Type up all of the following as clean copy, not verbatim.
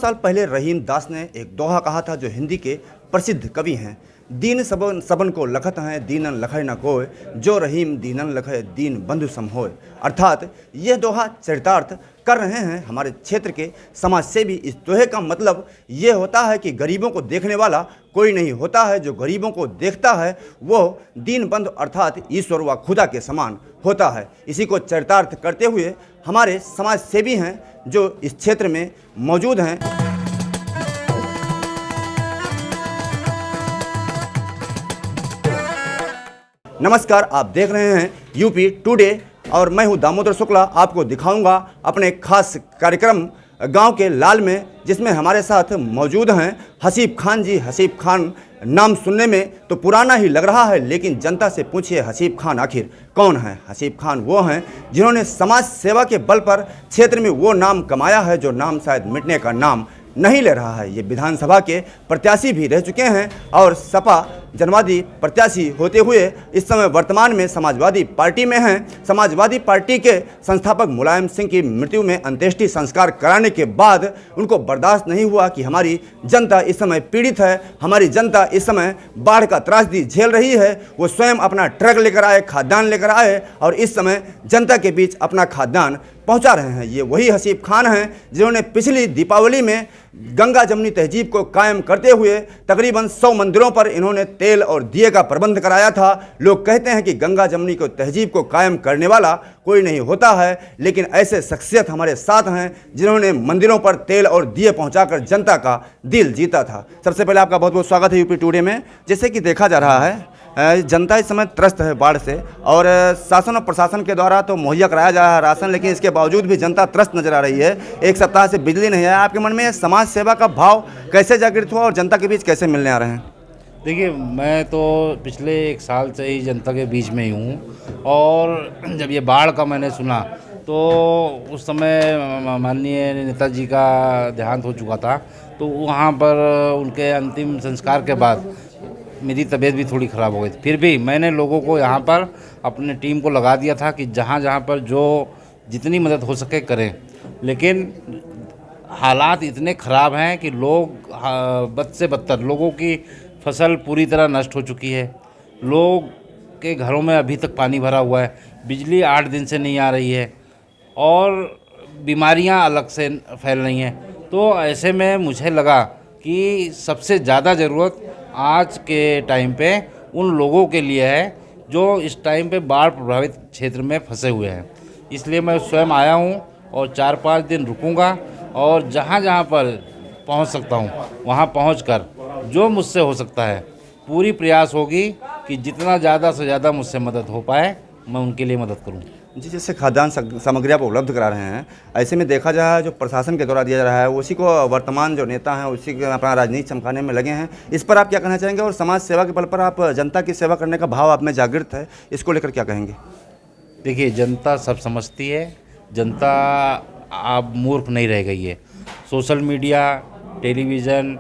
साल पहले रहीम दास ने एक दोहा कहा था जो हिंदी के प्रसिद्ध कवि हैं। दीन सबन सबन को लखत हैं, दीनन लखै न कोय, जो रहीम दीनन लखै दीन बंधु सम होय। अर्थात यह दोहा चरितार्थ कर रहे हैं हमारे क्षेत्र के समाज सेवी। इस दोहे का मतलब ये होता है कि गरीबों को देखने वाला कोई नहीं होता है, जो गरीबों को देखता है वो दीन बंधु अर्थात ईश्वर व खुदा के समान होता है। इसी को चरितार्थ करते हुए हमारे समाज सेवी हैं जो इस क्षेत्र में मौजूद हैं। नमस्कार, आप देख रहे हैं यूपी टुडे और मैं हूं दामोदर शुक्ला। आपको दिखाऊंगा अपने खास कार्यक्रम गांव के लाल में, जिसमें हमारे साथ मौजूद हैं हसीब खान जी। हसीब खान नाम सुनने में तो पुराना ही लग रहा है, लेकिन जनता से पूछिए हसीब खान आखिर कौन है। हसीब खान वो हैं जिन्होंने समाज सेवा के बल पर क्षेत्र में वो नाम कमाया है जो नाम शायद मिटने का नाम नहीं ले रहा है। ये विधानसभा के प्रत्याशी भी रह चुके हैं और सपा जनवादी प्रत्याशी होते हुए इस समय वर्तमान में समाजवादी पार्टी में हैं। समाजवादी पार्टी के संस्थापक मुलायम सिंह की मृत्यु में अंत्येष्टि संस्कार कराने के बाद उनको बर्दाश्त नहीं हुआ कि हमारी जनता इस समय पीड़ित है, हमारी जनता इस समय बाढ़ का त्रासदी झेल रही है। वो स्वयं अपना ट्रक लेकर आए, खाद्यान्न लेकर आए और इस समय जनता के बीच अपना खाद्यान्न पहुंचा रहे हैं। ये वही हसीब खान हैं जिन्होंने पिछली दीपावली में गंगा जमुनी तहजीब को कायम करते हुए तकरीबन 100 मंदिरों पर इन्होंने तेल और दिए का प्रबंध कराया था। लोग कहते हैं कि गंगा जमुनी को तहजीब को कायम करने वाला कोई नहीं होता है, लेकिन ऐसे शख्सियत हमारे साथ हैं जिन्होंने मंदिरों पर तेल और दिए पहुंचाकर जनता का दिल जीता था। सबसे पहले आपका बहुत बहुत स्वागत है यूपी टुडे में। जैसे कि देखा जा रहा है जनता इस समय त्रस्त है बाढ़ से और शासन और प्रशासन के द्वारा तो मुहैया कराया जा रहा है राशन, लेकिन इसके बावजूद भी जनता त्रस्त नजर आ रही है। एक सप्ताह से बिजली नहीं है। आपके मन में समाज सेवा का भाव कैसे जागृत हुआ और जनता के बीच कैसे मिलने आ रहे हैं? देखिए, मैं तो पिछले 1 साल से ही जनता के बीच में ही हूँ और जब ये बाढ़ का मैंने सुना तो उस समय माननीय नेताजी का देहांत हो चुका था। तो वहाँ पर उनके अंतिम संस्कार के बाद मेरी तबीयत भी थोड़ी ख़राब हो गई थी। फिर भी मैंने लोगों को यहाँ पर अपने टीम को लगा दिया था कि जहाँ जहाँ पर जो जितनी मदद हो सके करें, लेकिन हालात इतने ख़राब हैं कि लोग बद से बदतर, लोगों की फसल पूरी तरह नष्ट हो चुकी है। लोग के घरों में अभी तक पानी भरा हुआ है, बिजली 8 दिन से नहीं आ रही है और बीमारियां अलग से फैल रही हैं। तो ऐसे में मुझे लगा कि सबसे ज़्यादा ज़रूरत आज के टाइम पे उन लोगों के लिए है जो इस टाइम पे बाढ़ प्रभावित क्षेत्र में फंसे हुए हैं। इसलिए मैं स्वयं आया हूँ और 4-5 दिन रुकूंगा और जहाँ जहाँ पर पहुँच सकता हूँ वहाँ पहुँचकर जो मुझसे हो सकता है पूरी प्रयास होगी कि जितना ज़्यादा से ज़्यादा मुझसे मदद हो पाए मैं उनके लिए मदद करूँ। जी, जैसे खाद्यान्न सामग्री आप उपलब्ध करा रहे हैं, ऐसे में देखा जाए जो प्रशासन के द्वारा दिया जा रहा है उसी को वर्तमान जो नेता हैं उसी के अपना राजनीति चमकाने में लगे हैं। इस पर आप क्या कहना चाहेंगे? और समाज सेवा के बल पर आप जनता की सेवा करने का भाव आप में जागृत है, इसको लेकर क्या कहेंगे? देखिए, जनता सब समझती है। जनता अब मूर्ख नहीं रह गई है। सोशल मीडिया, टेलीविज़न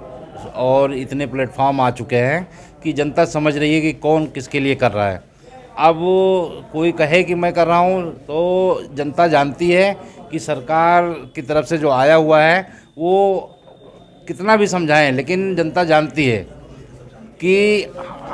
और इतने प्लेटफॉर्म आ चुके हैं कि जनता समझ रही है कि कौन किसके लिए कर रहा है। अब कोई कहे कि मैं कर रहा हूँ तो जनता जानती है कि सरकार की तरफ से जो आया हुआ है वो कितना भी समझाएं, लेकिन जनता जानती है कि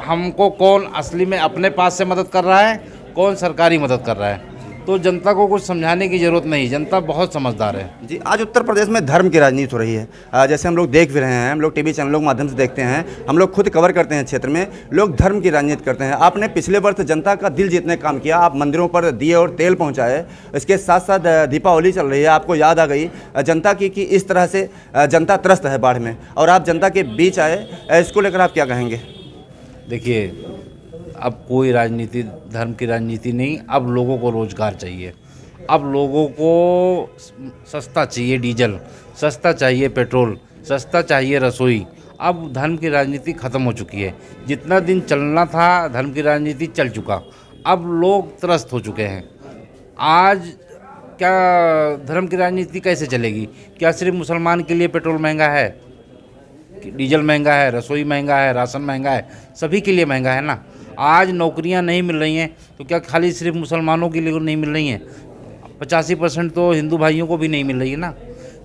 हमको कौन असली में अपने पास से मदद कर रहा है, कौन सरकारी मदद कर रहा है। तो जनता को कुछ समझाने की ज़रूरत नहीं, जनता बहुत समझदार है। जी, आज उत्तर प्रदेश में धर्म की राजनीति हो रही है। जैसे हम लोग देख भी रहे हैं, हम लोग टीवी चैनलों के माध्यम से देखते हैं, हम लोग खुद कवर करते हैं क्षेत्र में, लोग धर्म की राजनीति करते हैं। आपने पिछले वर्ष जनता का दिल जीतने का काम किया, आप मंदिरों पर दिए और तेल पहुँचाए। इसके साथ साथ दीपावली चल रही है, आपको याद आ गई जनता की कि इस तरह से जनता त्रस्त है बाढ़ में और आप जनता के बीच आए। इसको लेकर आप क्या कहेंगे? देखिए, अब कोई राजनीति धर्म की राजनीति नहीं, अब लोगों को रोज़गार चाहिए। अब लोगों को सस्ता चाहिए डीजल, सस्ता चाहिए पेट्रोल, सस्ता चाहिए रसोई। अब धर्म की राजनीति ख़त्म हो चुकी है। जितना दिन चलना था धर्म की राजनीति चल चुका, अब लोग त्रस्त हो चुके हैं। आज क्या धर्म की राजनीति कैसे चलेगी? क्या सिर्फ मुसलमान के लिए पेट्रोल महंगा है, डीजल महंगा है, रसोई महंगा है, राशन महंगा है? सभी के लिए महंगा है ना। आज नौकरियां नहीं मिल रही हैं तो क्या खाली सिर्फ मुसलमानों के लिए नहीं मिल रही हैं? 85% तो हिंदू भाइयों को भी नहीं मिल रही है ना।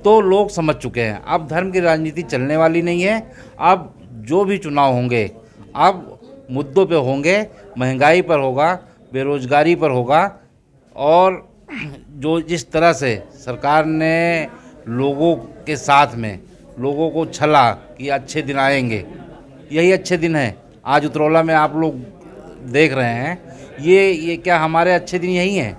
तो लोग समझ चुके हैं अब धर्म की राजनीति चलने वाली नहीं है। अब जो भी चुनाव होंगे अब मुद्दों पे होंगे, महंगाई पर होगा, बेरोजगारी पर होगा, और जो जिस तरह से सरकार ने लोगों के साथ में लोगों को छला कि अच्छे दिन आएंगे, यही अच्छे दिन हैं। आज उतरौला में आप लोग देख रहे हैं, ये क्या हमारे अच्छे दिन यही हैं?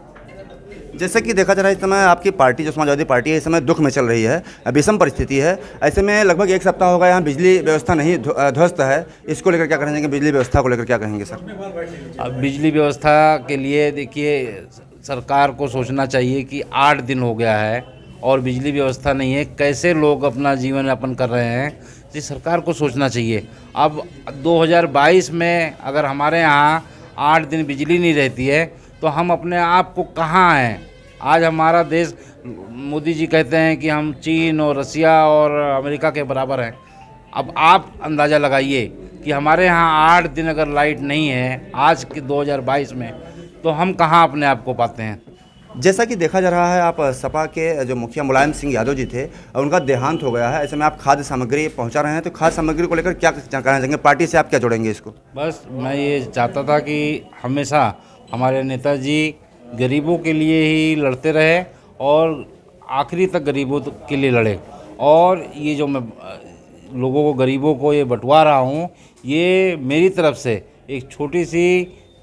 जैसे कि देखा जा रहा है इस समय आपकी पार्टी जो समाजवादी पार्टी है इस समय दुख में चल रही है, विषम परिस्थिति है। ऐसे में लगभग एक सप्ताह होगा यहाँ बिजली व्यवस्था नहीं ध्वस्त है, इसको लेकर क्या कहेंगे? बिजली व्यवस्था को लेकर क्या कहेंगे सर? अब बिजली व्यवस्था के लिए देखिए सरकार को सोचना चाहिए कि 8 दिन हो गया है और बिजली व्यवस्था नहीं है, कैसे लोग अपना जीवन यापन कर रहे हैं, ये सरकार को सोचना चाहिए। अब 2022 में अगर हमारे यहाँ 8 दिन बिजली नहीं रहती है तो हम अपने आप को कहाँ हैं? आज हमारा देश, मोदी जी कहते हैं कि हम चीन और रसिया और अमेरिका के बराबर हैं। अब आप अंदाज़ा लगाइए कि हमारे यहाँ 8 दिन अगर लाइट नहीं है आज के 2022 में, तो हम कहाँ अपने आप को पाते हैं? जैसा कि देखा जा रहा है आप सपा के जो मुखिया मुलायम सिंह यादव जी थे, उनका देहांत हो गया है। ऐसे में आप खाद्य सामग्री पहुंचा रहे हैं, तो खाद्य सामग्री को लेकर क्या कहना चाहेंगे? पार्टी से आप क्या जोड़ेंगे इसको? बस मैं ये चाहता था कि हमेशा हमारे नेताजी गरीबों के लिए ही लड़ते रहे और आखिरी तक गरीबों के लिए लड़े। और ये जो मैं लोगों को, गरीबों को ये बंटवा रहा हूँ, ये मेरी तरफ से एक छोटी सी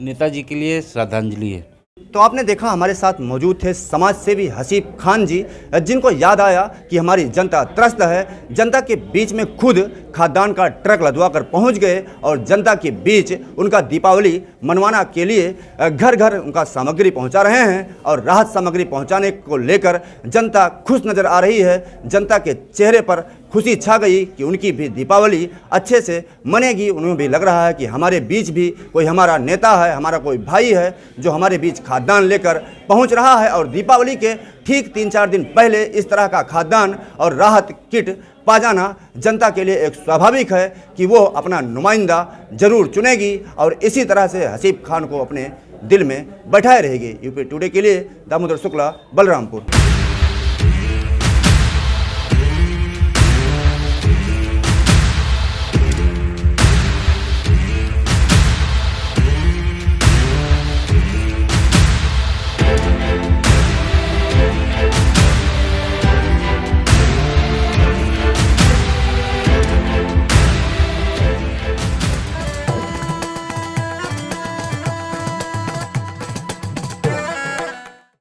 नेताजी के लिए श्रद्धांजलि है। तो आपने देखा हमारे साथ मौजूद थे समाज सेवी हसीब खान जी, जिनको याद आया कि हमारी जनता त्रस्त है। जनता के बीच में खुद खाद्यान्न का ट्रक लदवा कर पहुँच गए और जनता के बीच उनका दीपावली मनवाना के लिए घर घर उनका सामग्री पहुंचा रहे हैं। और राहत सामग्री पहुंचाने को लेकर जनता खुश नज़र आ रही है। जनता के चेहरे पर खुशी छा गई कि उनकी भी दीपावली अच्छे से मनेगी। उन्हें भी लग रहा है कि हमारे बीच भी कोई हमारा नेता है, हमारा कोई भाई है जो हमारे बीच खाद्यान्न लेकर पहुंच रहा है। और दीपावली के ठीक 3-4 दिन पहले इस तरह का खाद्यान्न और राहत किट पा जाना जनता के लिए एक स्वाभाविक है कि वो अपना नुमाइंदा जरूर चुनेगी और इसी तरह से हसीब खान को अपने दिल में बैठाए रहेगी। यूपी टुडे के लिए दामोदर शुक्ला, बलरामपुर।